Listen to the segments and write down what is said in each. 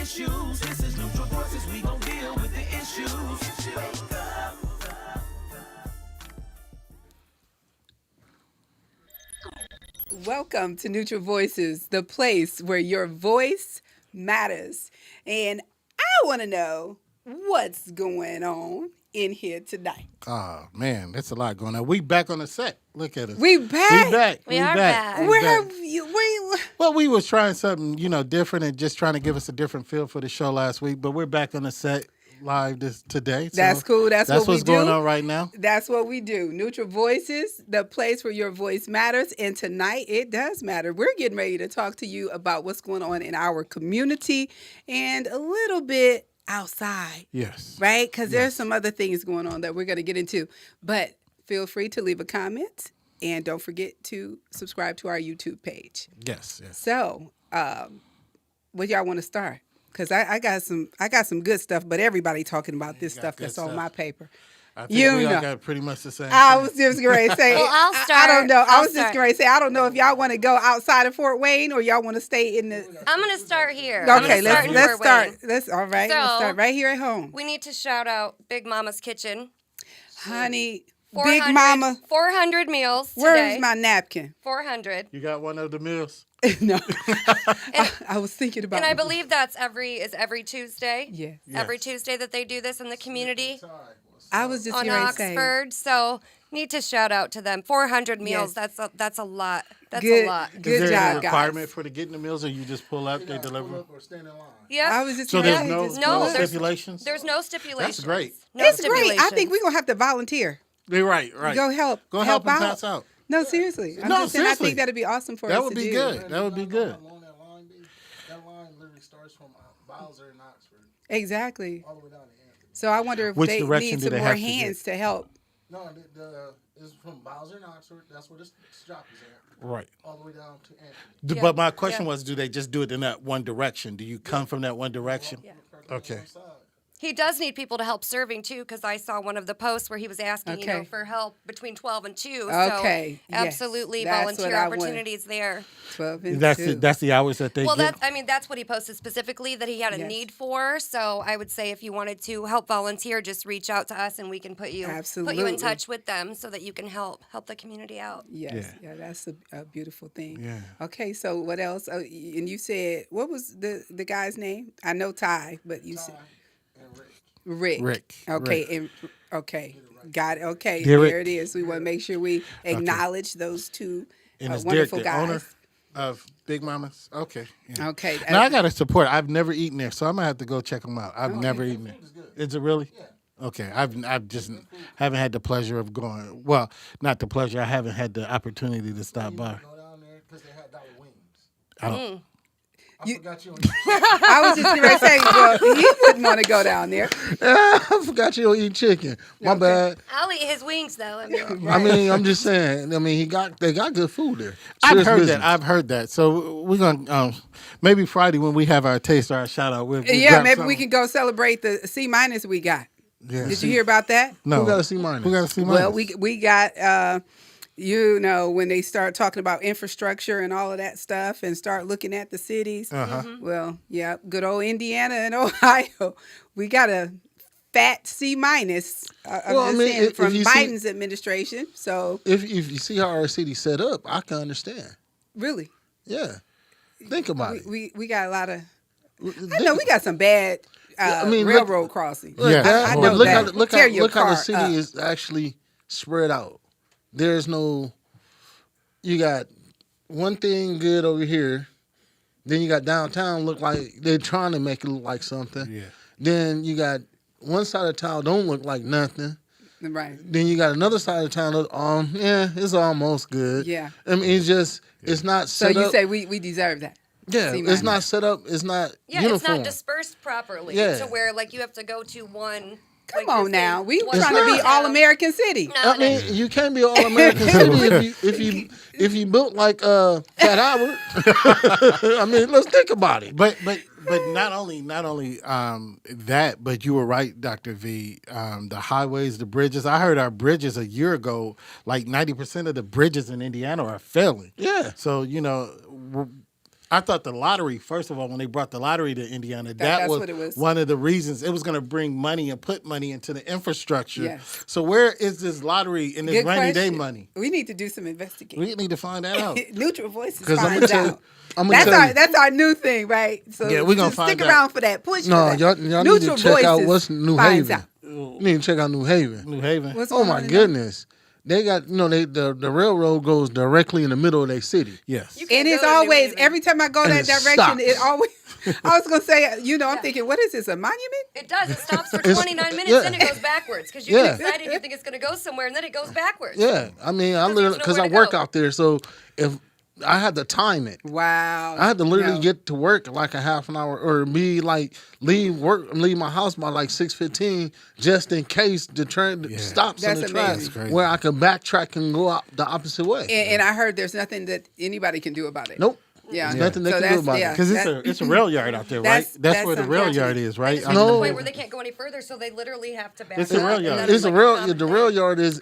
issues. This is Neutral Voices, we gon' deal with the issues. Wake up. Welcome to Neutral Voices, the place where your voice matters. And I want to know what's going on in here tonight. Oh man, that's a lot going on. We back on the set. Look at us. We back? We back. We are back. We Where back. have you? Well, we was trying something, different and just trying to give us a different feel for the show last week. But we're back on the set live today. So That's cool. That's what we what's going do. on right now. That's what we do. Neutral Voices, the place where your voice matters. And tonight it does matter. We're getting ready to talk to you about what's going on in our community and a little bit outside. Yes. Right? Because there's some other things going on that we're going to get into. But feel free to leave a comment. And don't forget to subscribe to our YouTube page. Yes. So, where y'all want to start? Because I got some good stuff, but everybody talking about this stuff good that's on stuff. my paper. I think You we know. all got pretty much the same. I thing. was just going to say. Well, I'll I start. don't know. I I'll was just start. going to say. I don't know if y'all want to go outside of Fort Wayne or y'all want to stay in the. I'm going to start here. I'm Okay, gonna start in let's Fort start. Wayne. Let's all right. Let's So- start right here at home, We need to shout out Big Mama's Kitchen. honey. Big 400 Mama, 400 meals today. where's my napkin? 400. You got one of the meals? No, I was thinking about. And I believe that's every Tuesday. Yes. Every Tuesday that they do this in the community I was just on going to say. Oxford. So need to shout out to them. 400 meals. Yes. That's a lot. That's Good. a lot. Good Is there job, a requirement guys. for the getting the meals, or you just pull up, they deliver? Or stand in line. Yeah. I was just So gonna there's say, no, just No, no pull up. there's- stipulations? There's no stipulations. great. No It's great. I think stipulations. we're gonna have to volunteer. You're right. Go help. Go help them out. pass out. No, seriously. I'm No, just saying, I seriously. think that'd be awesome for us That would to be do. good. That would be good. How long that line be? That line literally starts from Bowser in Oxford Exactly. all the way down to Anthony. So I wonder if Which they direction need do some they more have to hands to help. No, it's from Bowser in Oxford. That's where this shop is at. Right. All the way down to Anthony. Yeah. But my question Yeah. was, do they just do it in that one direction? Do you come from that one direction? Okay. One side. He does need people to help serving too, because I saw one of the posts where he was asking, Okay. for help between 12 and 2. Okay, So yes. absolutely That's volunteer what I want. opportunities there. 12 and That's 2. that's the hours that they Well, get. that's what he posted specifically that he had a Yes. need for. So I would say if you wanted to help volunteer, just reach out to us and we can put you Absolutely. in touch with them so that you can help the community out. Yes, yeah, that's a beautiful thing. Yeah. Okay, so what else? Oh, and you said, what was the guy's name? I know Ty, but you said And Rick. Rick. Rick. Okay, Rick. and okay, got it. Okay, Derek. there it is. We want to make sure we acknowledge those two And is Derek wonderful the guys. owner of Big Mama's? Okay. Yeah. Okay. Now I got to support. I've never eaten there, so I'm gonna have to go check them out. I've never eaten there. Is it really? Yeah. Okay. I've just haven't had the pleasure of going. Well, not the pleasure. I haven't had the opportunity to stop by. Go down there because they had dollar wings. I don't. I forgot you on I was just going to say, well, he wouldn't want to go down there. I forgot you don't eat chicken. My bad. I'll eat his wings though. I mean, I mean, I'm just saying. I mean, they got good food there. I've heard that. I've heard that. So we're gonna maybe Friday when we have our taste or our shout out. We'll Yeah, grab maybe something. we can go celebrate the C minus we got. Yeah. Did you hear about that? No. Who got a C minus? Who got a C minus? Well, we got when they start talking about infrastructure and all of that stuff and start looking at the cities. Well, yeah, good old Indiana and Ohio, we got a fat C minus. I'm Well, I just mean, saying, if from you see- Biden's administration. So If you see how our city's set up, I can understand. really, Yeah. Think about it. we got a lot of. I know we got some bad I mean, look- railroad crossings. Yeah. That- I but know look that. how look Tear how your look how the car city up. is actually spread out. There's no. You got one thing good over here, then you got downtown look like they're trying to make it look like something. Yeah. Then you got one side of town don't look like nothing. Right. Then you got another side of town that it's almost good. Yeah. I mean it's not So set you up. say we deserve that. yeah, C it's minus. not set up. It's not yeah, uniform. it's not dispersed properly Yeah. to where like you have to go to one. Come like, on you're now, saying, we one trying to be town. all American city. No, I mean, you can't be all American city if you built like Fat Albert. I mean, let's think about it. But not only that, but you were right, Dr. V. The highways, the bridges. I heard our bridges a year ago, like 90% of the bridges in Indiana are failing. Yeah. So I thought the lottery, first of all, when they brought the lottery to Indiana, That's was what it was. one of the reasons it was going to bring money and put money into the infrastructure. Yes. So where is this lottery and this Good rainy day question. money? We need to do some investigating. We need to find that out. Neutral Voices 'Cause finds out. I'm gonna That's tell our you. that's our new thing, right? So Yeah, we gonna just find stick out. around for that. Push No, for that. y'all need Neutral to check out Voices what's New finds Haven. out. You need to check out New Haven. New Haven. What's Oh going my on in goodness. They got the railroad goes directly in the middle of their city. Yes. You can't And it's go to New always Haven. every time I go And that it direction, stops. it always. I was gonna say, I'm thinking, what is this? A monument? It does. It stops for It's- 29 minutes, yeah. then it goes backwards because you Yeah. get excited, you think it's going to go somewhere, and then it goes backwards. Yeah, I mean, I Because literally there's because I nowhere to work go. out there, so if I had to time it, Wow. I had to literally No. get to work like a half an hour, or be like leave my house by like 6:15, just in case the train stops That's in the track, amazing. Crazy. where I can backtrack and go out the opposite way. And I heard there's nothing that anybody can do about it. Nope. Yeah. There's nothing they So can do that's- about yeah. it. Because That- it's a rail yard out there, right? That's- That's that's where the something rail got to yard be- is, right? It's I to the No. point where they can't go any further, so they literally have to back It's a up, rail and yard. then It's like a rail. common The rail thing. yard is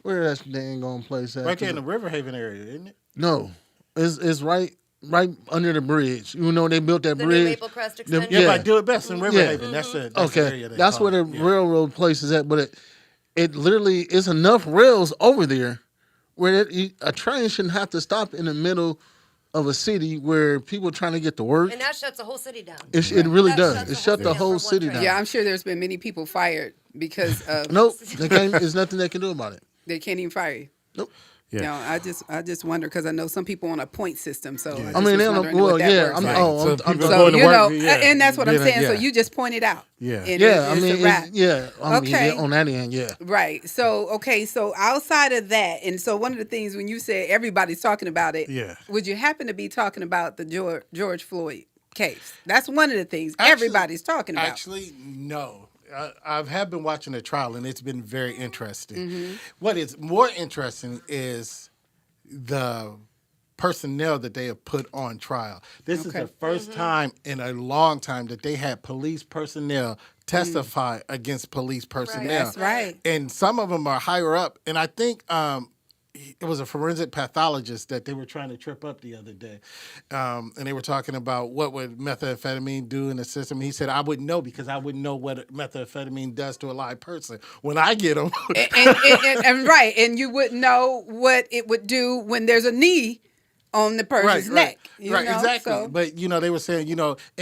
where that dang gonna place at? Right there in the River Haven area, isn't it? No, it's right under the bridge. You know they built that The bridge. new Maple Crest The- extension. Yeah, Yeah. but Do It Best in River Yeah. Haven. That's it. Okay, that's where the railroad place is at. But it literally is enough rails over there where a train shouldn't have to stop in the middle of a city where people are trying to get to work. And that shuts the whole city down. It really That does. shuts It the shut the whole whole city city down for down. one Yeah, I'm sure there's been many people fired because of Nope, there's nothing they can do about it. they can't even fire you. Nope. Yeah. No, I just wonder because I know some people on a point system. So I mean, they don't. Well, yeah. I'm. Right. Oh, So I'm people So going to you work, know, yeah. and that's what I'm Yeah, saying. So yeah. you just pointed out. Yeah. And yeah. I it's mean, a wrap. yeah. I mean, Okay. yeah, on that end, yeah. Right. So okay. So outside of that, and so one of the things when you said everybody's talking about it, Yeah. would you happen to be talking about the George Floyd case? That's one of the things Actually- everybody's talking about. Actually, no. I have been watching the trial, and it's been very interesting. Mm-hmm. What is more interesting is the personnel that they have put on trial. This is Okay. the 1st time in a long time that they had police personnel testify against police personnel. That's right. And some of them are higher up. And I think it was a forensic pathologist that they were trying to trip up the other day. And they were talking about what would methamphetamine do in the system. He said, I wouldn't know because I wouldn't know what methamphetamine does to a live person. When I get them, and right, and you wouldn't know what it would do when there's a knee on the person's neck. You right, know? exactly. So, But they were saying, in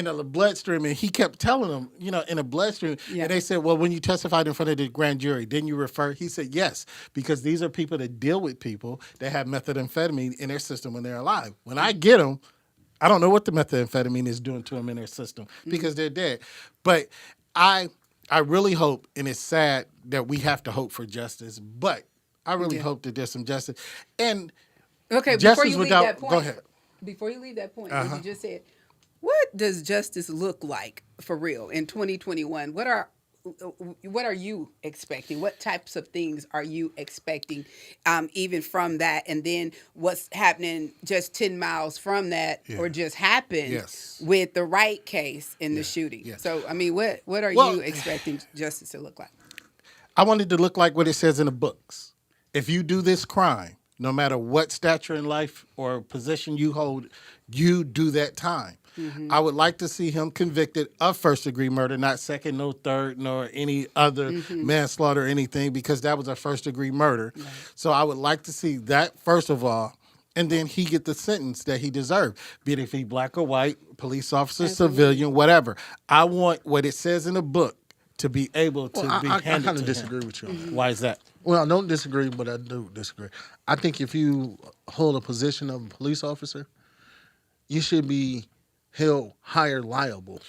the bloodstream, and he kept telling them, in a bloodstream, Yeah. and they said, well, when you testified in front of the grand jury, didn't you refer? He said, yes, because these are people that deal with people that have methamphetamine in their system when they're alive. When I get them, I don't know what the methamphetamine is doing to them in their system because they're dead. But I really hope, and it's sad that we have to hope for justice, but I really hope that there's some justice. And okay, justice before you leave without- that point, go ahead. Before you leave that point, what you just said, what does justice look like for real in 2021? What are you expecting? What types of things are you expecting, even from that? And then what's happening just 10 miles from that, or just happened Yes. with the Wright case in the shooting? yes. So, I mean, what are Well- you expecting justice to look like? I wanted to look like what it says in the books. If you do this crime, no matter what stature in life or position you hold, you do that time. I would like to see him convicted of first-degree murder, not second, no third, nor any other manslaughter or anything, because that was a first-degree murder. So I would like to see that, first of all, and then he get the sentence that he deserved, be it if he black or white, police officer, civilian, whatever. I want what it says in the book to be able to Well, be I handed kind to of disagree him. with you on that. Why is that? Well, I don't disagree, but I do disagree. I think if you hold a position of a police officer, you should be held higher liable.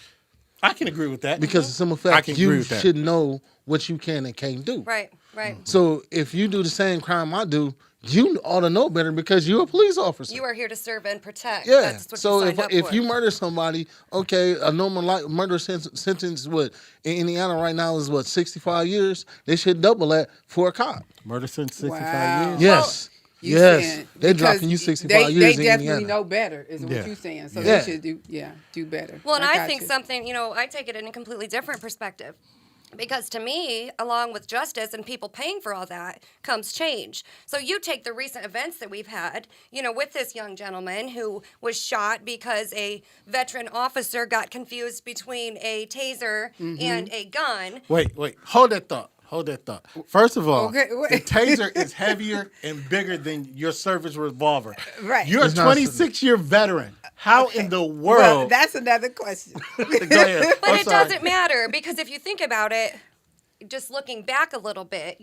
I can agree with that. Because of some I effect, can agree you with that. should know what you can and can't do. Right. So if you do the same crime I do, you ought to know better because you're a police officer. You are here to serve and protect. Yeah. That's what So you signed up if for. you murder somebody, okay, a normal murder sentence what in Indiana right now is 65 years. They should double that for a cop. Murder since 65 Wow. years? Yes. You yes. saying- They're because dropping you 65 they years in definitely Indiana. know better, is Yeah. what you're saying. So Yeah. they should do better. Well, and I got think you. something, I take it in a completely different perspective. Because to me, along with justice and people paying for all that, comes change. So you take the recent events that we've had, with this young gentleman who was shot because a veteran officer got confused between a taser and a gun. Wait. Hold that thought. First of all, Okay, wait. the taser is heavier and bigger than your service revolver. Right. You're a It's not- 26-year veteran. How in the Well, world? that's another question. Go ahead. But I'm it sorry. doesn't matter because if you think about it, just looking back a little bit,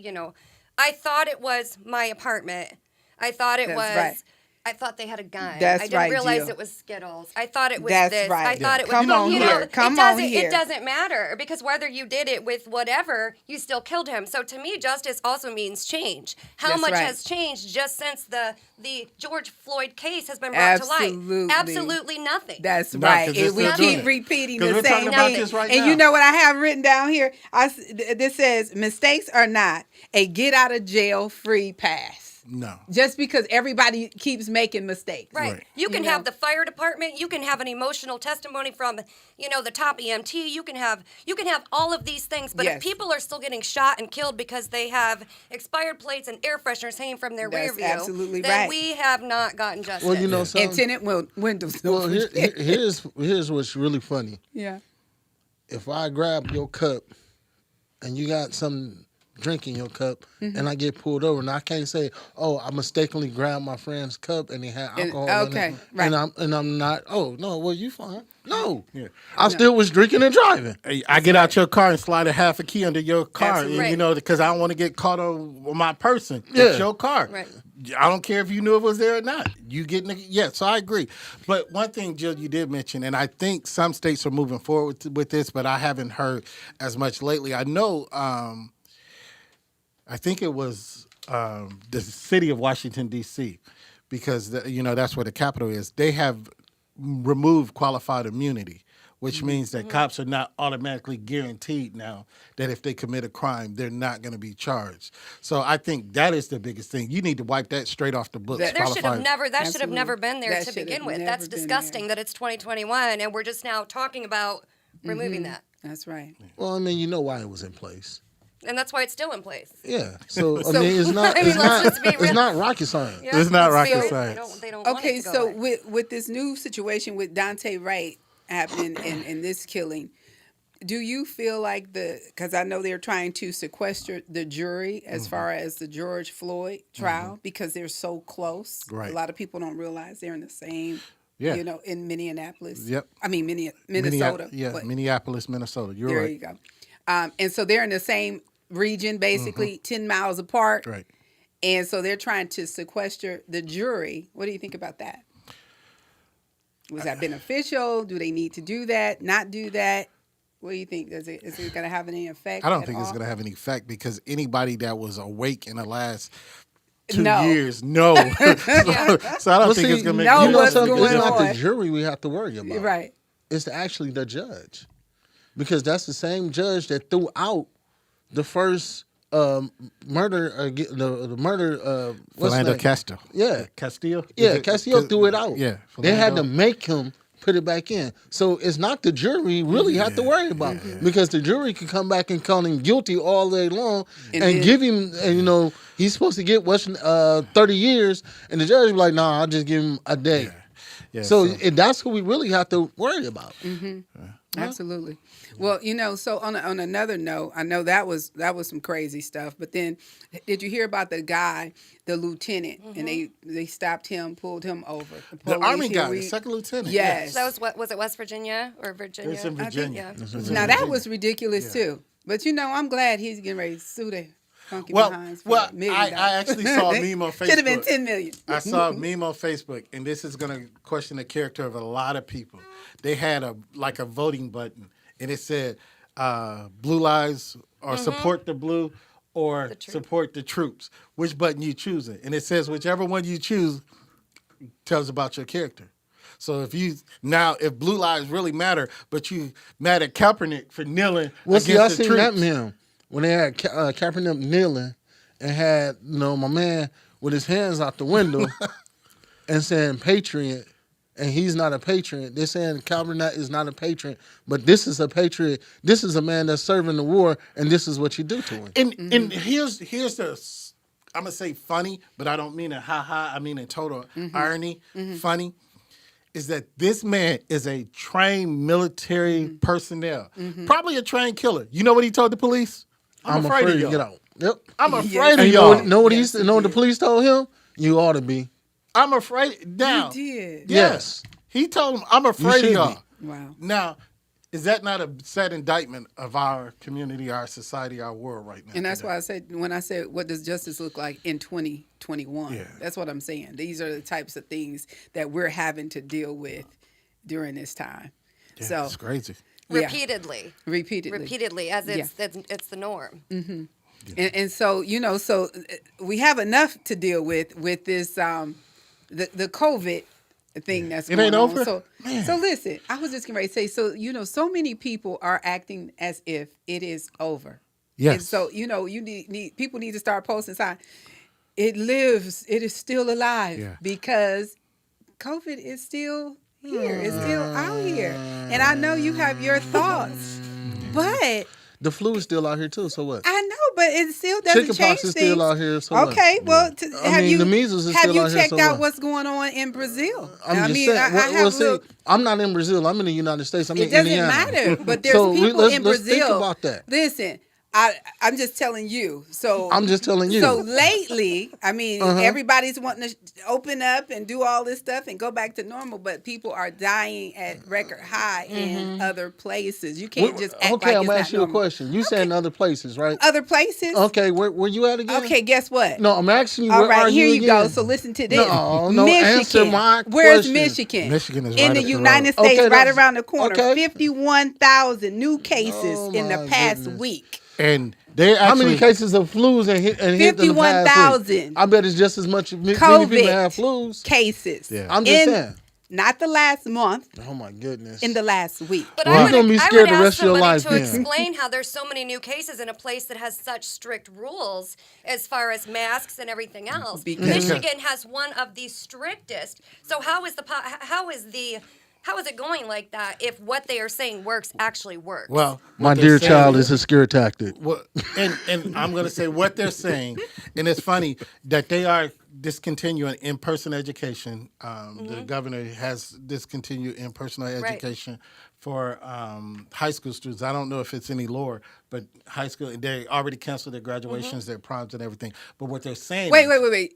I thought it was my apartment. I thought it That's was. right. I thought they had a gun. That's I didn't right, realize Jill. it was Skittles. I thought it was That's this. right. I thought it was. Come on here. Come on here. It doesn't matter because whether you did it with whatever, you still killed him. So to me, justice also means change. How That's much right. has changed just since the George Floyd case has been brought to light? Absolutely. Absolutely nothing. That's No, right. 'cause they're And we still doing keep it. repeating 'Cause the we're same talking about thing. this right and now. you know what I have written down here? This says mistakes are not a get out of jail free pass. No. Just because everybody keeps making mistakes. Right. You can have the fire department. You can have an emotional testimony from, the top EMT. You can have all of these things. But Yes. if people are still getting shot and killed because they have expired plates and air fresheners hanging from their rear That's view, absolutely then right. we have not gotten justice. Well, you know And something. tenant windows. Well, here's what's really funny. Yeah. If I grab your cup and you got some drink in your cup and I get pulled over and I can't say, oh, I mistakenly grabbed my friend's cup and he had alcohol in okay, it. right. And I'm not, oh no, well you fine. No. Yeah. I still was drinking and driving. Hey, I get out your car and slide a half a key under your car, Absolutely. and, because I don't want to get caught on my person. Yeah. It's your car. Right. I don't care if you knew it was there or not. You getting so I agree. But one thing, Jill, you did mention, and I think some states are moving forward with this, but I haven't heard as much lately. I know, I think it was the city of Washington, D.C., because, that's where the capital is. They have removed qualified immunity, which means that cops are not automatically guaranteed now that if they commit a crime, they're not going to be charged. So I think that is the biggest thing. You need to wipe that straight off the books. There should have qualified- never. That should have Absolutely. never been there That to should have begin with. never That's been disgusting there. that it's 2021 and we're just now talking about removing that, That's right. Well, I mean, you know why it was in place. and that's why it's still in place. Yeah. So I mean, it's not. I mean, It's let's not. just be It's real. not rocket science. Yeah, It's not rocket still- science. They don't want Okay, it to go so away. with this new situation with Dante Wright happening and this killing, do you feel like because I know they're trying to sequester the jury as far as the George Floyd trial because they're so close. Right. A lot of people don't realize they're in the same, Yeah. in Minneapolis. Yep. I mean, Minnesota. but Minneapolis, Minnesota. You're there right. you go. And so they're in the same region, basically 10 miles apart. Right. And so they're trying to sequester the jury. What do you think about that? Was that beneficial? Do they need to do that? Not do that? What do you think? Is it going to have any effect? I don't at think it's all? going to have any effect because anybody that was awake in the last 2 No. years, no. So I don't think it's going to make no any You know what's something? going It's not the on. jury we have to worry about. Right. It's actually the judge, because that's the same judge that threw out the first murder. The murder. What's his Philando name? Castile. Yeah. Castillo? Yeah, Is it- Castillo threw it out. Yeah. They had to Philando. make him put it back in. So it's not the jury really have to worry about, because the jury could come back and call him guilty all day long And and then- give him, and he's supposed to get 30 years, and the judge be like, nah, I'll just give him a day. Yeah, So that's who we really have to worry about. Absolutely. Well, so on another note, I know that was some crazy stuff. But then, did you hear about the guy, the lieutenant, and they stopped him, pulled him over. the police Army here guy, the second lieutenant. Yes. So that was it West Virginia or Virginia? It's in I think, Virginia. yeah. It's in Now Virginia. that was ridiculous too. But I'm glad he's getting ready to sue their funky Well, behinds for well, $1 million. I actually saw a meme on Should have been Facebook. 10 million. I saw a meme on Facebook, and this is going to question the character of a lot of people. They had a voting button, and it said, "Blue lives" or "Support the blue" or The troop. "Support the troops." Which button you choosing? And it says whichever one you choose tells about your character. So if blue lives really matter, but you mad at Kaepernick for kneeling Well, see, I against the seen that troops. meme when they had Kaepernick kneeling and had my man with his hands out the window and saying "Patriot," and he's not a patriot. They're saying Kaepernick is not a patriot, but this is a patriot. This is a man that's serving the war, and this is what you do to him. And here's the I'm gonna say funny, but I don't mean it ha. I mean in total irony. Funny is that this man is a trained military personnel, probably a trained killer. You know what he told the police? I'm afraid of to y'all. get out. Yep. I'm afraid And of you y'all. know what the police told him? You ought to be. I'm afraid. Now, You did. Yes. he told him, "I'm afraid of should y'all." be. Wow. Now, is that not a sad indictment of our community, our society, our world right now? And that's today? why I said, when I said, what does justice look like in 2021? Yeah. That's what I'm saying. These are the types of things that we're having to deal with during this time. Yeah, So, it's crazy. yeah, Repeatedly, repeatedly. as it's the norm. And so, we have enough to deal with this, the COVID thing that's It going ain't on. over? So, Man. so listen, I was just going to say, so, so many people are acting as if it is over. Yes. And so, you need people need to start posting sign. It lives. It is still alive Yeah. because COVID is still here. It's still out here. And I know you have your thoughts, but The flu is still out here too. So what? I know, but it still doesn't change Chickenpox is things. still out here. So what? Okay, well, I have mean, you the measles is have still you out here, checked so out what? what's going on in Brazil? I'm just saying. I Well, have see, looked. I'm not in Brazil. I'm in the United States. I'm It in doesn't Indiana. matter, but there's So people let's in Brazil. think about that. Listen, I'm just telling you. So I'm just telling you. So lately, I mean, everybody's wanting to open up and do all this stuff and go back to normal, but people are dying at record high in other places. You can't just act okay, like I'm it's gonna not ask you a normal. question. You said in other places, right? Other places. Okay, where you at again? Okay, guess what? No, I'm asking you. All Where are right, here you go. again? So listen to this. No, Michigan. answer my Where's question. Michigan? Michigan is in right the up the United road. States, Okay, right that's- around the corner. okay. 51,000 new cases Oh, in the my past goodness. week. And they actually How many cases of flus and hit in the past week? 51,000. I bet it's just as much. Many COVID people have flus. cases. Yeah. I'm just In- saying. Not the last month, Oh my goodness. in the last week. But Well, I you're gonna would, be I scared would the ask rest of your somebody life to then. explain how there's so many new cases in a place that has such strict rules as far as masks and everything else. Because- Michigan has one of the strictest. So how is it going like that if what they are saying actually works? well, My what they're dear saying child is a scare tactic. Well, and I'm going to say what they're saying, and it's funny that they are discontinuing in-person education. The governor has discontinued in-person education for high school students. I don't know if it's any lower, but high school, they already canceled their graduations, their proms, and everything. But what they're saying Wait.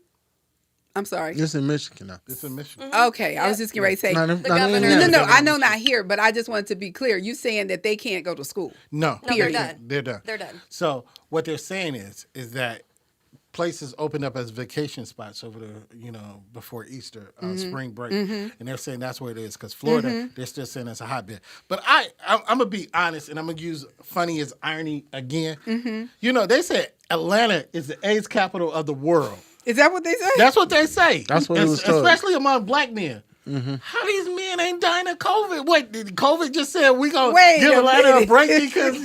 I'm sorry. It's in Michigan now. It's in Michigan. Okay, I was just getting ready to say. Not in governor- Indiana. No, I know not here, but I just wanted to be clear. You saying that they can't go to school? No, No, they're done. They're done. They're done. So what they're saying is that places open up as vacation spots over the before Easter, spring break, and they're saying that's where it is because Florida they're still saying it's a hotbed. But I'm gonna be honest and I'm gonna use funny as irony again. They said Atlanta is the AIDS capital of the world. Is that what they say? That's what they say. That's what it was told. Especially among black men. How these men ain't dying of COVID? What, did COVID just said we gonna Wait give a Atlanta a minute. break because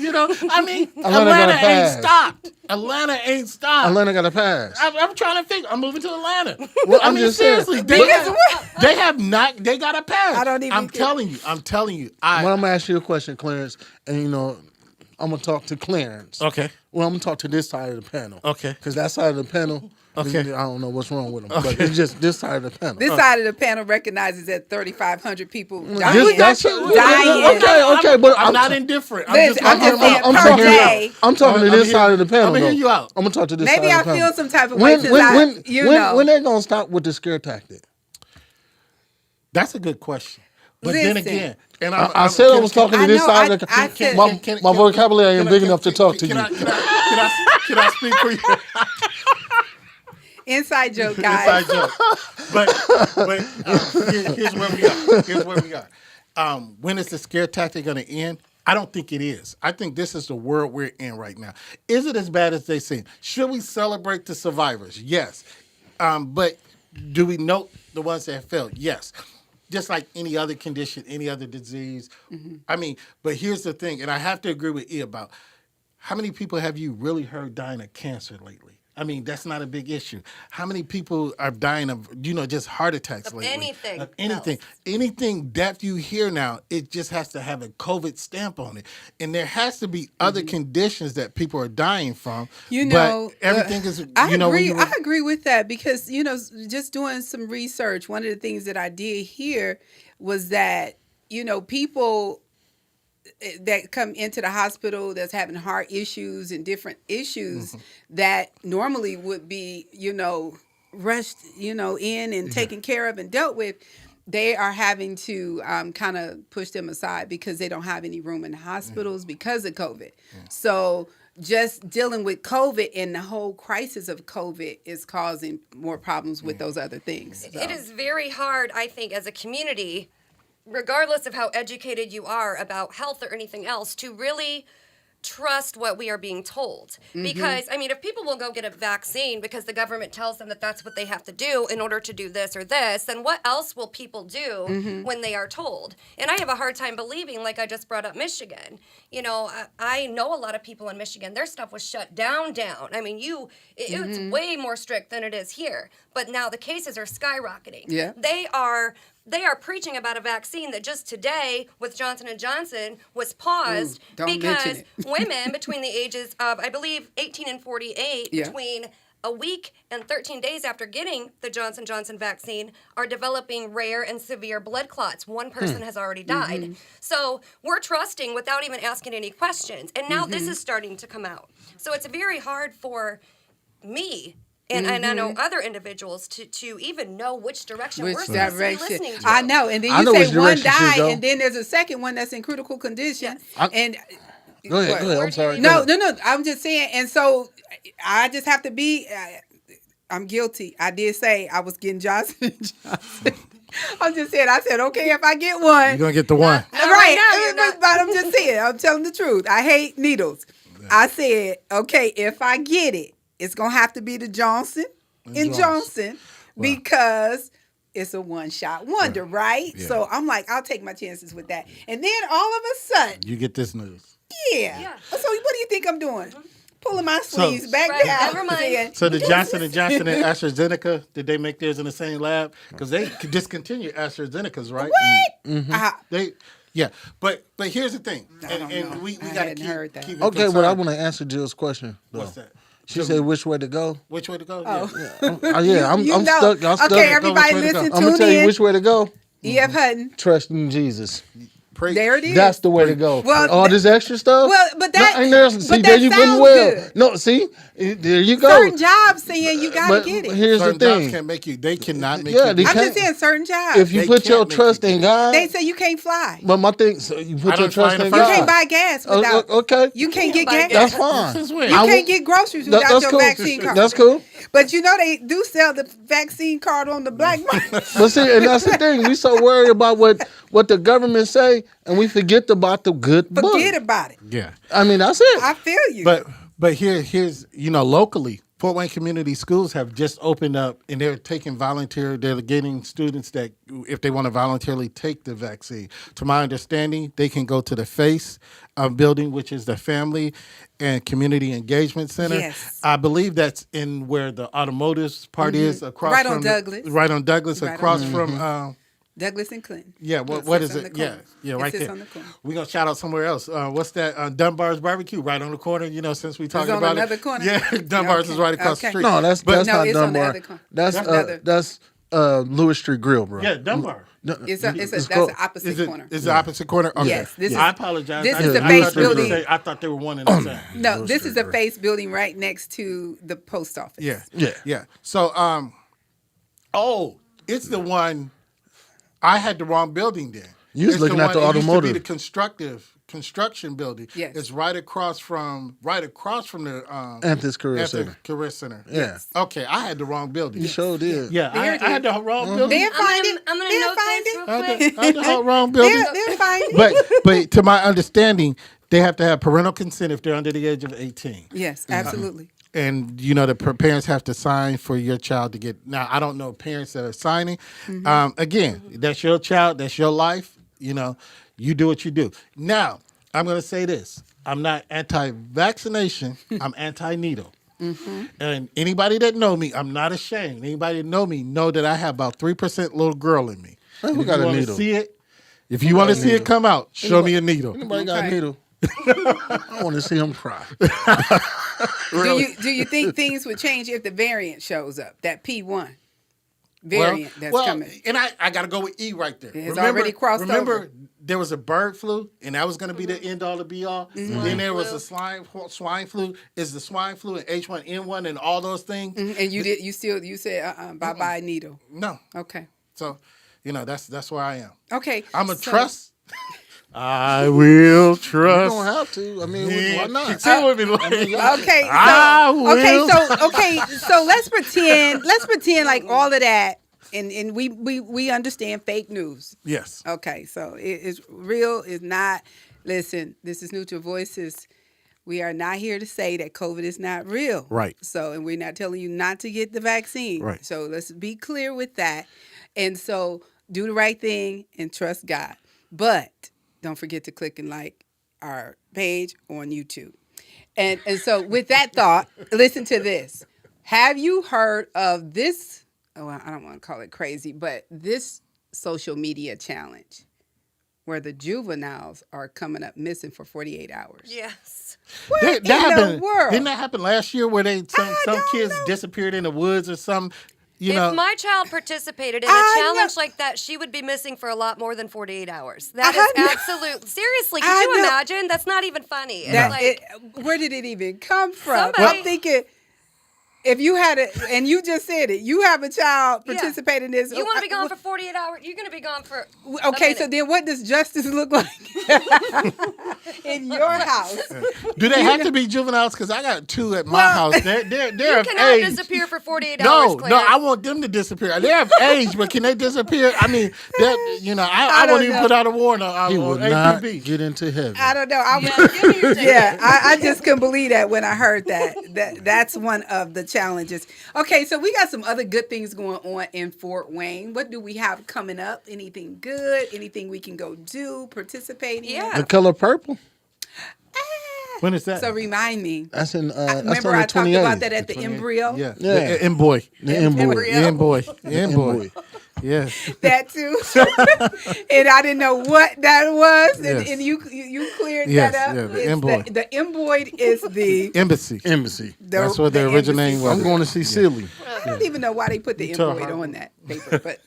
I mean Atlanta Atlanta got a ain't pass. stopped. Atlanta ain't stopped. Atlanta got a pass. I'm trying to think. I'm moving to Atlanta. Well, I I'm mean, just saying. seriously, Because they have not. They got a pass. I don't even I'm get- telling you. I'm telling you. Well, I'm gonna ask you a question, Clarence, and I'm gonna talk to Clarence. Okay. Well, I'm gonna talk to this side of the panel. Okay. Because that side of the panel, Okay. I don't know what's wrong with them, but it's just this side of the panel. This side of the panel recognizes that 3,500 people This- dying. that's dying. Okay, but I'm not indifferent. Listen, I'm just saying I'm per talking. day. I'm talking to I'm this here- side of the panel. I'm gonna hear though. you out. I'm gonna talk to this Maybe side I of the panel. feel some type of way since when they gonna stop with the scare tactic? That's a good question. But then Listen. again, and I said I was talking to I this know, side I- of the I said- my vocabulary ain't big enough to talk to you. Can I speak for you? Inside joke, guys. Inside joke. But here's where we are. Here's where we are. When is the scare tactic going to end? I don't think it is. I think this is the world we're in right now. Is it as bad as they say? Should we celebrate the survivors? Yes. But do we note the ones that have failed? Yes. Just like any other condition, any other disease. I mean, but here's the thing, and I have to agree with E about how many people have you really heard dying of cancer lately? I mean, that's not a big issue. How many people are dying of, just heart attacks Of lately? anything Of anything. else. Anything that you hear now, it just has to have a COVID stamp on it. And there has to be other conditions that people are dying from. But everything is, I agree. when you I agree with that because, just doing some research, one of the things that I did hear was that, people that come into the hospital that's having heart issues and different issues that normally would be, rushed, in and taken care of and dealt with, they are having to kind of push them aside because they don't have any room in the hospitals because of COVID. So just dealing with COVID and the whole crisis of COVID is causing more problems with those other things. So. It is very hard, I think, as a community, regardless of how educated you are about health or anything else, to really trust what we are being told. Because, if people will go get a vaccine because the government tells them that that's what they have to do in order to do this or this, then what else will people do when they are told? And I have a hard time believing, like I just brought up Michigan. I know a lot of people in Michigan, their stuff was shut down. I mean, it's way more strict than it is here. But now the cases are skyrocketing. Yeah. They are preaching about a vaccine that just today with Johnson & Johnson was paused Don't mention because it. women between the ages of, I believe, 18 and 48, Yeah. between a week and 13 days after getting the Johnson & Johnson vaccine, are developing rare and severe blood clots. One person has already died. So we're trusting without even asking any questions. And now this is starting to come out. So it's very hard for me and I know other individuals to even know which direction Which we're supposed to be direction? listening to. I know, and then I you know which say one direction she died, go. and then there's a second one that's in critical condition. And Go ahead. What? I'm sorry. no. I'm just saying, and so I just have to be. I'm guilty. I did say I was getting Johnson & Johnson. I'm just saying. I said, okay, if I get one, you're going to get the one. right now, you're not. But I'm just saying. I'm telling the truth. I hate needles. I said, okay, if I get it, it's gonna have to be the Johnson and Johnson because it's a one-shot wonder, right? Yeah. So I'm like, I'll take my chances with that. And then all of a sudden, You get this news. yeah. So what do you think I'm doing? Pulling my sleeves back Right, down. never mind. saying, So the Johnson & Johnson and AstraZeneca, did they make theirs in the same lab? Because they discontinued AstraZeneca's, right? What? But here's the thing, don't know. and we I got to hadn't heard that. keep it Okay, but I concerned. want to answer Jill's question. Though. What's that? She said which way to go. Which way to go? Oh. Yeah. I'm You know. stuck. I'm stuck. Okay, everybody Which way to go? listen, I'm gonna tune tell you in. which way to go. E.F. Hutton. Trust in Jesus. Preach. There it is. That's the way to go. Well, All this extra stuff. well, but that- no, ain't there, but see, that there you couldn't sounds well. good. No, see, there you go. Certain jobs saying you gotta But get it. here's Certain the jobs thing: can't make you. They cannot make Yeah, you. they I'm can't- just saying certain jobs. if you They put your can't make trust you- in God, They say you can't fly. but my thing, so you I put your don't fly trust in in the You God. first can't buy gas without. Okay, You can't get buy gas. that's fine. Since when? You I can't will- get groceries without that's your cool. vaccine card. That's cool. But you know they do sell the vaccine card on the black market. But see, and that's the thing. We so worried about what the government say, and we forget about the good book. Forget about it. Yeah. I mean, that's it. I feel you. But here's locally, Fort Wayne Community Schools have just opened up, and they're taking they're getting students that if they want to voluntarily take the vaccine. To my understanding, they can go to the FACE building, which is the Family and Community Engagement Center. Yes. I believe that's in where the automotives part is across Right on from Douglas. Right on Douglas, Right on across Douglas. from. Douglas and Clinton. Yeah, It what sits is on it? the Yeah, corner. yeah, It right sits there. on the corner. We're gonna shout out somewhere else. What's that? Dunbar's Barbecue, right on the corner. Since we talking on about another it. corner? Yeah, Dunbar's is Okay, right across the okay. street. No, that's No, not it's on the Dunbar. other corner. That's That's Lewis Street Grill, bro. Yeah, Dunbar. That's called- the opposite corner. Is the opposite corner? Okay. Yes, this I is- apologize. this I- is the I face thought they were the building. same- I thought they were one and the same. No, this is the FACE building right next to the post office. Yeah. So, it's the one. I had the wrong building then. You was It's looking at one- the it used to automotive. be the construction building. Yes. It's right across from the Anthony's Career Center. Career Center. Yeah. Okay, I had the wrong building. You sure did. Yeah, There I it had is. the wrong building. They'll find it. I'm gonna They'll note find this it. real I quick. had the wrong building. They'll find it. But to my understanding, they have to have parental consent if they're under the age of 18. Yes, absolutely. And the parents have to sign for your child to get. Now I don't know parents that are signing. Again, that's your child, that's your life. You do what you do. Now I'm going to say this: I'm not anti-vaccination. I'm anti-needle. And anybody that know me, I'm not ashamed. Anybody that know me know that I have about 3% little girl in me. Hey, who And if got you a wanna needle? see it, if you want to see it come out, show me a needle. Anybody got a Okay. needle? I want to see him cry. Do you think things would change if the variant shows up? That P1 variant that's coming. And I got to go with E right there. It has already crossed remember, over. there was a bird flu, and that was going to be the end all to be all. Mm-hmm. And then there was a swine flu. Is the swine flu and H1N1 and all those things? And you said bye bye needle. No. Okay. So, that's where I am. Okay. I'm a so- trust. I will You trust. don't have to. I mean, why not? Sing with me, like, Okay, I so let's pretend like all of that, and we understand fake news. Yes. Okay, so it is real. Is not. Listen, this is Neutral Voices. We are not here to say that COVID is not real. Right. So, and we're not telling you not to get the vaccine. Right. So let's be clear with that. And so do the right thing and trust God. But don't forget to click and like our page on YouTube. And so with that thought, listen to this. Have you heard of this? Oh, I don't want to call it crazy, but this social media challenge where the juveniles are coming up missing for 48 hours. Yes. What That in the happened. world? Didn't that happen last year where some don't kids know. disappeared in the woods or something? You If know, my child participated in a I challenge know. like that, she would be missing for a lot more than 48 hours. That I is know. absolute. Seriously, I could you know. imagine? That's not even funny. It's That like, where did it even come from? Somebody- I'm thinking, if you had and you just said it, you have a child Yeah. participating in this. you want to be gone for 48 hours? You're going to be gone for. a Okay, so minute. then what does justice look like in your house? do they have to be juveniles? Because I got two at my Well- house. They're You of cannot age. disappear for 48 No, hours. no, Clarence. I want them to disappear. They're of age, but can they disappear? I mean, that I don't won't even know. put out a warrant on He will APB. not get into heaven. I don't know. I Yeah, give me your yeah, I just couldn't believe that when I heard that. That's one of the challenges. Okay, so we got some other good things going on in Fort Wayne. What do we have coming up? Anything good? Anything we can go do, participate in? Yeah. The color purple. When is that? So remind me. That's in. That's Remember on the I talked 28th. about that at the 28th. embryo? Yeah. Yeah. The M-boy. The M-boy. Embryo. M-boy. The M-boy. Yes. That too. And I didn't know what that was. And, Yes. and you cleared Yes, that up. yeah, the It's M-boy. The emboid is the Embassy. Embassy. That's what the original name was. I'm going to see Silly. I don't even know why they put the You tell emboid her. on that paper, but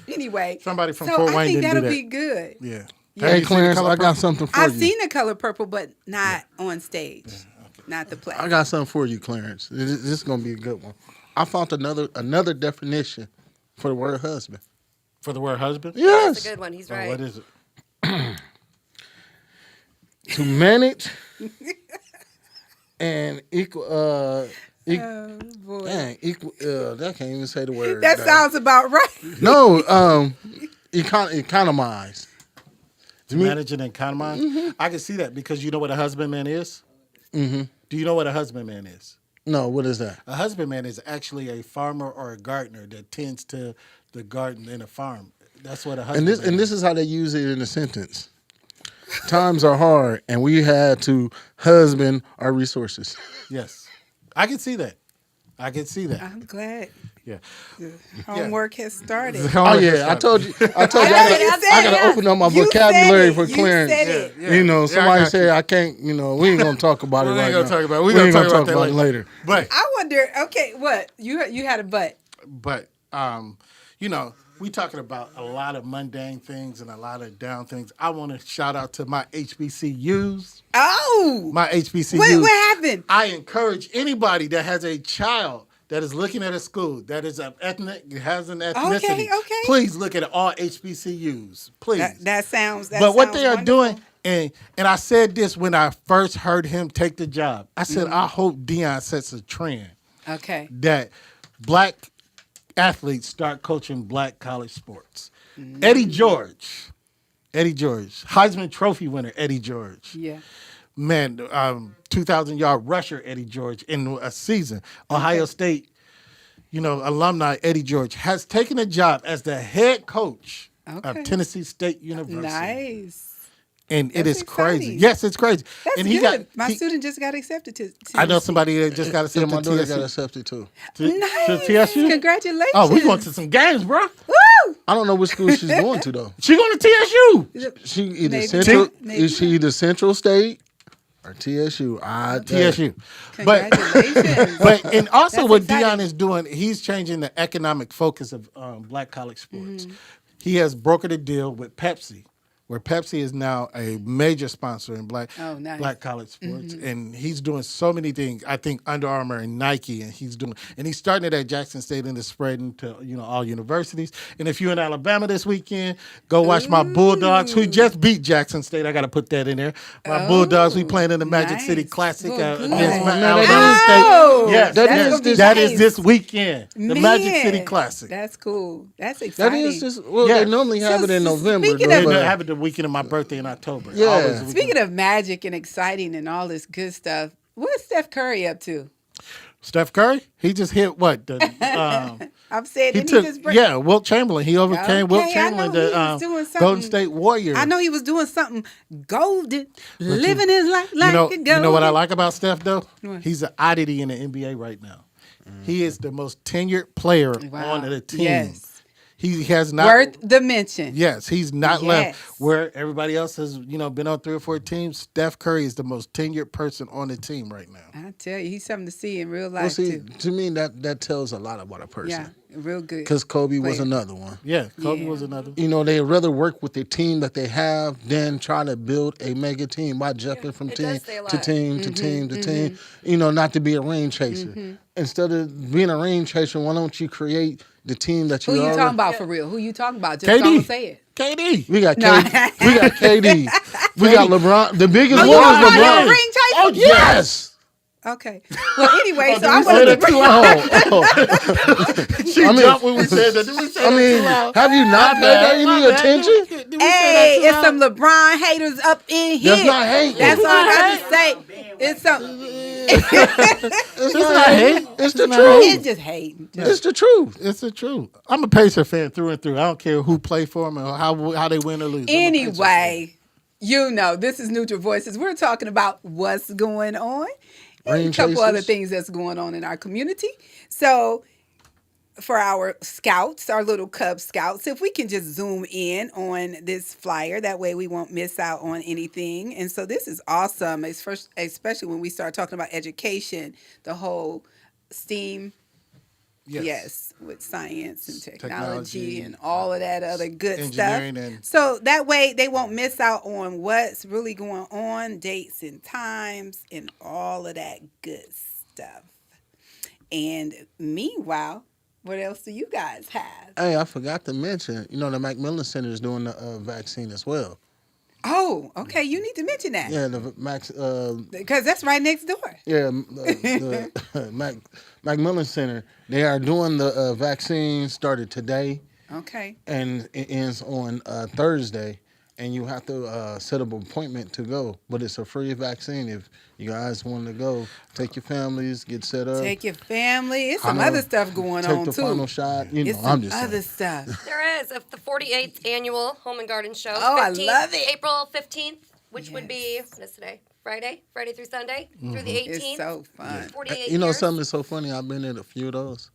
anyway. Somebody from so Fort I Wayne think didn't do that'll that. be good. Yeah. Yeah. Hey, you seen Clarence, Color I got Purple? something for I've you. seen the color purple, but not on stage, not the play. I got something for you, Clarence. This is going to be a good one. I found another definition for the word husband. For the word husband? Yes. That's a good one. He's Oh, right. what is it? To manage and equal. Oh, boy. Dang, equal. That can't even say the word. That sounds about right. No. Economize. To manage and economize? I can see that because you know what a husbandman is? Mm-hmm. Do you know what a husbandman is? No. What is that? A husbandman is actually a farmer or a gardener that tends to the garden in a farm. That's what a husbandman And this is how they use it in a sentence. Times are hard, and we had to husband our resources. Yes. I can see that. I can see that. I'm glad Yeah. homework has started. Oh yeah, I told you. I I got said to open up my You vocabulary said for it. You Clarence. said it. Yeah. You know, Yeah, I somebody got said I can't. You know, we ain't gonna talk about it We right ain't now. gonna talk about it. We We're ain't gonna gonna talk talk about about that it later. But I wonder. Okay, what you had a butt? you know, we talking about a lot of mundane things and a lot of down things. I want to shout out to my HBCUs. Oh, My HBCUs. what happened? I encourage anybody that has a child that is looking at a school that is an ethnic, has an ethnicity. Okay. Please look at all HBCUs. Please. That sounds. But what sounds they are wonderful. doing, and I said this when I first heard him take the job. I said, I hope Deion sets a trend Okay. that black athletes start coaching black college sports. Eddie George, Heisman Trophy winner Eddie George. Yeah. Man, 2,000-yard rusher Eddie George in a season. Ohio State, alumni Eddie George has taken a job as the head coach Okay. of Tennessee State University. Nice. And it That's is crazy. exciting. Yes, it's crazy. That's and good. My student just got accepted to I know TSU. somebody that just got Yeah, accepted my to daughter TSU. got accepted too. Nice. To TSU? Congratulations. Oh, we going to some games, bro. Woo! I don't know which school she's going to though. She going to TSU. She either Maybe Central, not. Maybe is she either Central State or TSU? TSU. But Congratulations. but and also That's what exciting. Dion is doing, he's changing the economic focus of black college sports. He has brokered a deal with Pepsi, where Pepsi is now a major sponsor in black college sports, and he's doing so many things. I think Under Armour and Nike, and he's starting it at Jackson State and is spreading to all universities. And if you're in Alabama this weekend, go watch my Bulldogs, who just beat Jackson State. I got to put that in there. My Bulldogs, we playing in the Magic nice. City Classic Well, good. against No, Alabama Oh, State. Yes, that that's is gonna be that is nice. this weekend. The Magic Man, City Classic. That's cool. That's That exciting. is just well. Yes. They normally have it in So, November. speaking though, of- They but- have it the weekend of my birthday in October. Yeah. Always the weekend. Speaking of magic and exciting and all this good stuff, what's Steph Curry up to? Steph Curry, he just hit what? I'm saying, He didn't took he just break? Wilt Chamberlain. He overcame Wilt Okay, I Chamberlain, know he the was doing something. Golden State Warriors. I know he was doing something golden, living his life like a golden. You know what I like about Steph though? What? He's an oddity in the NBA right now. He is the most tenured player Wow. on the team. Yes. He has not Worth the mention. Yes, he's not Yes. left where everybody else has, been on 3 or 4 teams. Steph Curry is the most tenured person on the team right now. I tell you, he's something to see in real well, life see, too. to me that tells a lot about a Yeah, person. real good. Because Kobe was player. another one. Yeah, Kobe Yeah. was another. They'd rather work with the team that they have than try to build a mega team by jumping from it team does say a to lot. team to team to team. Not to be a rain chaser. Instead of being a rain chaser, why don't you create the team that Who you you already... talking about for real? Who you talking about? Just KD. don't say it. KD. We got No. KD. We got KD. We got LeBron. The biggest one you is talking about LeBron. your ring chaser? Oh yes. Okay. Well, anyway, so did I we say wanted that to too bring. She I mean- jumped when we said that. Did we say that too loud? have you not paid that any attention? Did we say Hey, that it's too some loud? LeBron haters up in here. That's not hate. That's all I got to say. It's some. It's not hate. It's the not truth. It's just hating. It's the truth. It's the truth. I'm a Pacer fan through and through. I don't care who play for them or how they win or lose. I'm a Pacer fan. Anyway, this is Neutral Voices. We're talking about what's going on and Rain a couple chasers. other things that's going on in our community. So, for our scouts, our little Cub Scouts, if we can just zoom in on this flyer, that way we won't miss out on anything. And so this is awesome, especially when we start talking about education, the whole STEAM. Yes, with science and technology and all of that other good stuff. engineering and- So that way they won't miss out on what's really going on, dates and times, and all of that good stuff. And meanwhile, what else do you guys have? Hey, I forgot to mention, the Macmillan Center is doing the vaccine as well. Oh, okay. You need to mention that Yeah, the because that's right next door. the Macmillan Center, they are doing the vaccine started today Okay. and it ends on Thursday. And you have to set up an appointment to go. But it's a free vaccine if you guys want to go. Take your families, get set up. Take your family. It's I some know. other stuff going Take on the too. final shot. It's I'm some just other saying. stuff. There is the 48th annual Home and Garden Show. Oh, I love it. April 15th, which would be what is today? Friday through Sunday through the 18th. It's so fun. 48 You know years. something that's so funny? I've been in a few of those.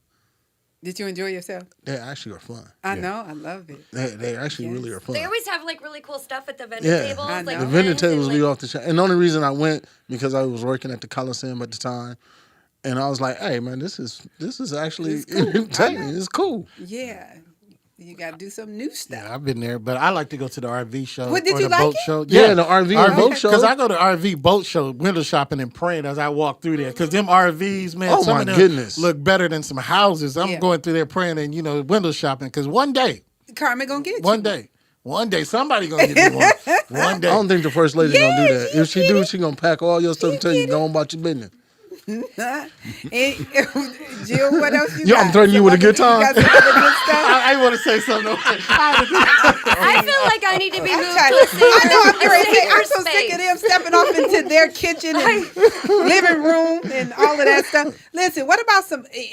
Did you enjoy yourself? They actually are fun. I know. I love it. They actually really are fun. They always have really cool stuff at the vendor Yeah, tables. I like know. the vending drinks and, tables be like, off the chain. And the only reason I went because I was working at the Coliseum at the time, and I was like, "Hey, man, this is actually It's cool. entertaining. It's cool." Yeah. You got to do some new stuff. Yeah, I've been there, but I like to go to the RV show What, did or you the like boat it? show. Yeah, the RV and boat show. Because I go to RV boat show, window shopping and praying as I walk through there. Because them RVs, man, Oh, some my of them goodness. look better than some houses. I'm Yeah. going through there praying and window shopping. Because one day, Carmen going to get you. one day, somebody gonna give me one. One day. I don't think the first lady gonna do that. Yeah, If she do, she gonna pack all your stuff and tell you go on about your business. And, Jill, what else you Yeah, got? I'm threatening you with a good time. You got some other good stuff? I want to say something. I feel like I need to be moved to a I know, I'm safer crazy. I'm so space. sick of them stepping off into their kitchen and living room and all of that stuff. Listen, what about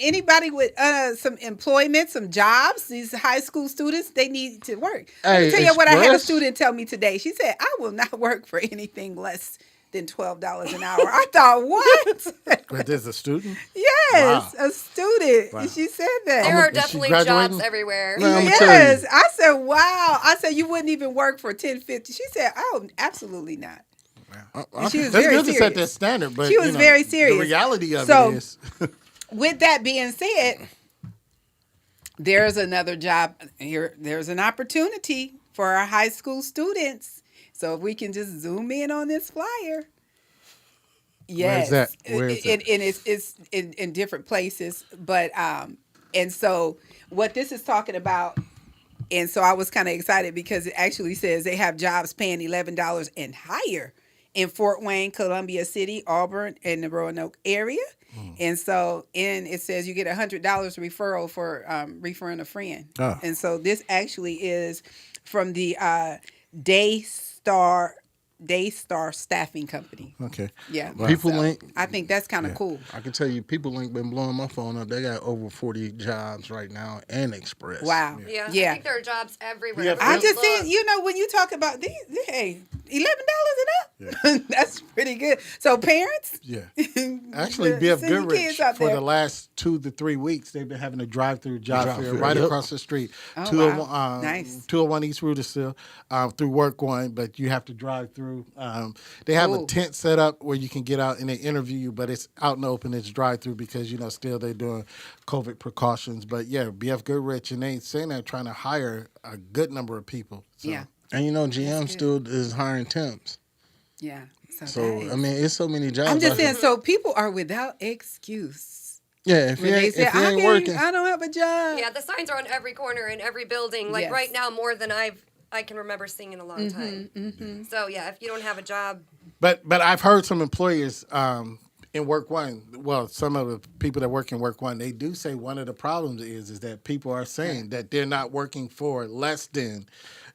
anybody with some employment, some jobs? These high school students, they need to work. Let me Hey, tell you what I had a Express. student tell me today. She said, "I will not work for anything less than $12 an hour." I thought, what? But there's a student. Yes, Wow. a student. Wow. She said that. There are is she definitely graduating? jobs everywhere. Man, I'm telling Yes. you. I said, wow. I said, you wouldn't even work for $10.50. She said, oh, absolutely not. And she was That's very good to set that serious. standard, but She was very serious. The reality of So- it is, With that being said, there's another job here. There's an opportunity for our high school students. So if we can just zoom in on this flyer. Yes. that? Where is that? And it's in different places. But and so what this is talking about, and so I was kind of excited because it actually says they have jobs paying $11 and higher in Fort Wayne, Columbia City, Auburn, and the Roanoke area. And so, it says you get $100 referral for referring a friend. Oh. And so this actually is from the Daystar Staffing Company. okay. Yeah. People So Link. I think that's kind of cool. I can tell you, People Link been blowing my phone up. They got over 40 jobs right now, and Express. Wow. Yeah, I Yeah. think there are jobs everywhere. Yeah, everywhere I you just look. said, when you talk about these, hey, $11 and up, that's pretty good. So parents, Yeah. Actually, BF send your Goodrich, kids out for there. the last 2 to 3 weeks, they've been having a drive-through job Job fair fair, right yep. across the street. Oh, 201, wow. Nice. 201 East Rudisill, through Work One, but you have to drive through. They have a Cool. tent set up where you can get out and they interview you, but it's out in the open. It's drive-through because, still they're doing COVID precautions. But, yeah, BF Goodrich, and they saying they're trying to hire a good number of people. So. yeah, And GM still is hiring temps. yeah. So, that is- I mean, it's so many jobs. I'm just out here. saying, so people are without excuse. Yeah, if When you they ain't, say, if you ain't working. I don't have a job. Yeah, the signs are on every corner in every building. Like Yes. right now, more than I can remember seeing in a long Mm-hmm, time. So yeah, if you don't have a job, But I've heard some employers in Work One, well, some of the people that work in Work One, they do say one of the problems is that people are saying that they're not working for less than.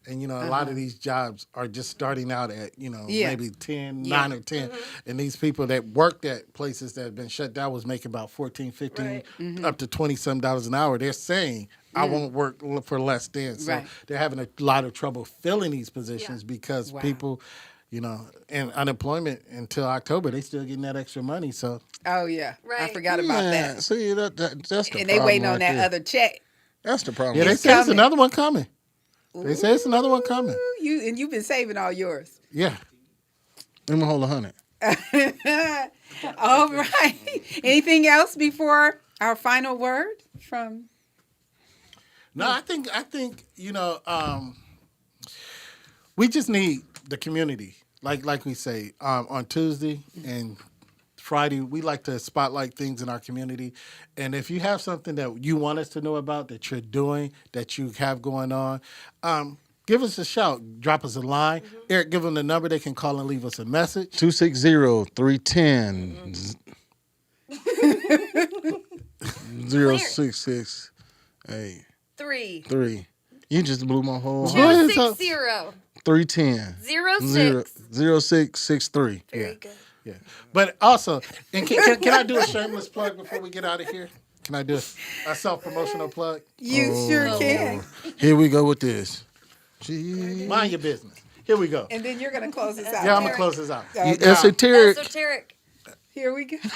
And, a lot of these jobs are just starting out at, Yeah. maybe 10, Yeah. 9 or 10. And these people that worked at places that have been shut down was making about 14, 15, Right. Mm-hmm. up to $20-some an hour. They're saying, I won't work for less than. So Right. they're having a lot of trouble filling these positions because Wow. people, and unemployment until October, they still getting that extra money. So Oh yeah, I Right. forgot about Yeah, that. see, that's the And problem. they waiting on right that there. other check. That's the problem. yeah, they It's say it's coming. another one coming. They say it's another one coming. Ooh, you've been saving all yours. Yeah. Let me hold 100. All right. Anything else before our final word from? No, I think we just need the community. Like we say, on Tuesday and Friday, we like to spotlight things in our community. And if you have something that you want us to know about, that you're doing, that you have going on, give us a shout. Drop us a line. Eric, give them the number. They can call and leave us a message. 260-310 066 hey 3 3. You just blew my whole Go heart. ahead, 260 310 06. 0663. Very good. Yeah. But also, and can I do a shameless plug before we get out of here? Can I do a self-promotional plug? You sure can. Here we go with this. Gee. Mind your business. Here we go. And then you're gonna close this out. Yeah, I'm going to close this out. Okay. Esoteric. Esoteric. Here we go. Let's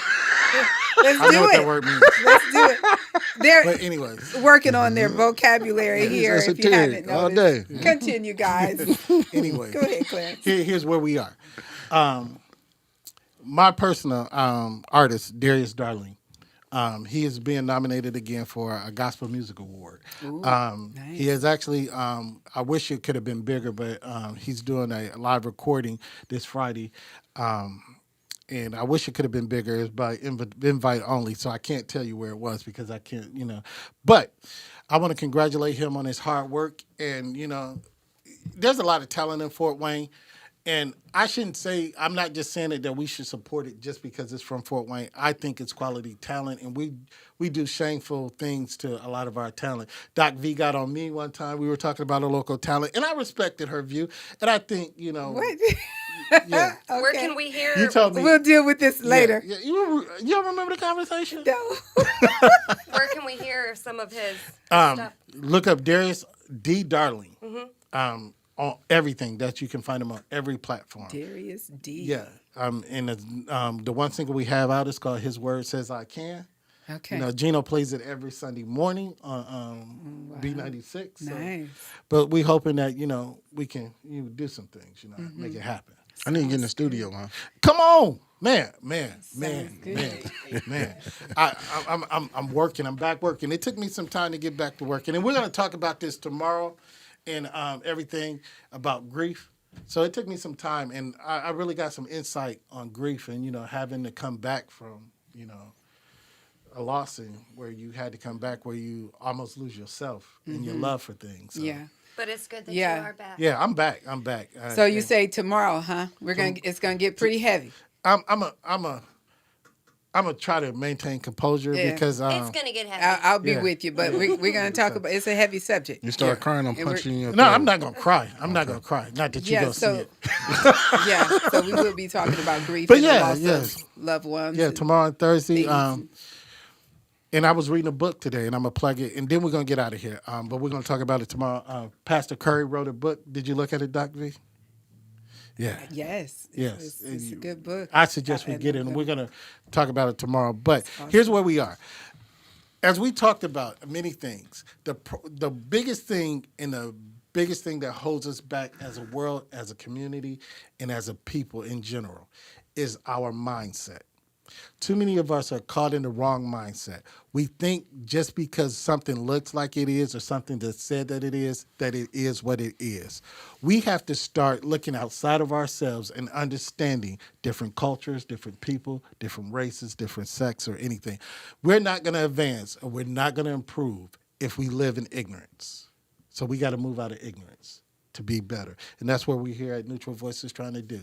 I know do what that it. word means. Let's do it. They're But anyways, working on their vocabulary here. If you esoteric haven't all noticed. day. Continue, guys. anyways. Go ahead, Clarence. Here's where we are. My personal artist, Darius Darling, he is being nominated again for a Gospel Music Award. He has actually, I wish it could have been bigger, but he's doing a live recording this Friday. And I wish it could have been bigger. It's by invite only, so I can't tell you where it was because I can't, But I want to congratulate him on his hard work. And, there's a lot of talent in Fort Wayne. And I shouldn't say, I'm not just saying it that we should support it just because it's from Fort Wayne. I think it's quality talent, and we do shameful things to a lot of our talent. Doc V got on me one time. We were talking about a local talent, and I respected her view. And I think, What? Yeah. Where Okay. can we hear? You told me. We'll deal with this later. Yeah. You don't remember the conversation? No. Where can we hear some of his Um, stuff? Look up Darius D. Darling on everything that you can find him on every platform. Darius D. Yeah. And the one single we have out is called His Word Says I Can. Okay. You know, Gino plays it every Sunday morning on B96. So. Nice. But we hoping that, we can do some things, make it happen. I need to get in the studio, man. Come on, man. I'm working. I'm back working. It took me some time to get back to working, and we're going to talk about this tomorrow, and everything about grief. So it took me some time, and I really got some insight on grief, and having to come back from a loss in where you had to come back where you almost lose yourself and your love for things. So. Yeah. But it's good that Yeah. you are back. Yeah, I'm back. So you say tomorrow, huh? It's gonna get pretty heavy. I'm gonna try to maintain composure Yeah. because It's gonna get heavy. I'll be Yeah. with you, but we're gonna talk about. It's a heavy subject. You start crying, I'm punching you in your no, throat. I'm not gonna cry. I'm not gonna cry. Not that you Yeah. go see So it. yeah. So we will be talking about grief But and yeah, the loss yes. of loved ones. Yeah, and tomorrow and Thursday. things. And I was reading a book today, and I'm gonna plug it, and then we're gonna get out of here. But we're gonna talk about it tomorrow. Pastor Curry wrote a book. Did you look at it, Doc V? Yeah. Yes. Yes. It's a good book. I suggest we get it, and we're going to talk about it tomorrow. But here's where we are. As we talked about many things, the biggest thing and the biggest thing that holds us back as a world, as a community, and as a people in general is our mindset. Too many of us are caught in the wrong mindset. We think just because something looks like it is or something that's said that it is what it is. We have to start looking outside of ourselves and understanding different cultures, different people, different races, different sects, or anything. We're not going to advance or we're not going to improve if we live in ignorance. So we got to move out of ignorance to be better. And that's what we here at Neutral Voices trying to do.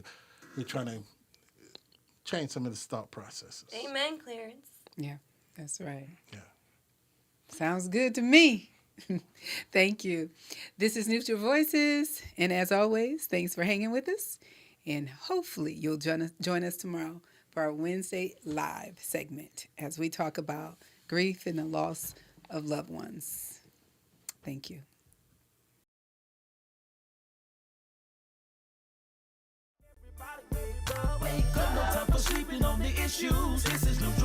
We're trying to change some of the thought processes. Amen, Clarence. Yeah, that's right. Yeah. Sounds good to me. Thank you. This is Neutral Voices, and as always, thanks for hanging with us. And hopefully, you'll join us tomorrow for our Wednesday live segment as we talk about grief and the loss of loved ones. Thank you. Wake up, no time for sleeping on the issues. This is Neutral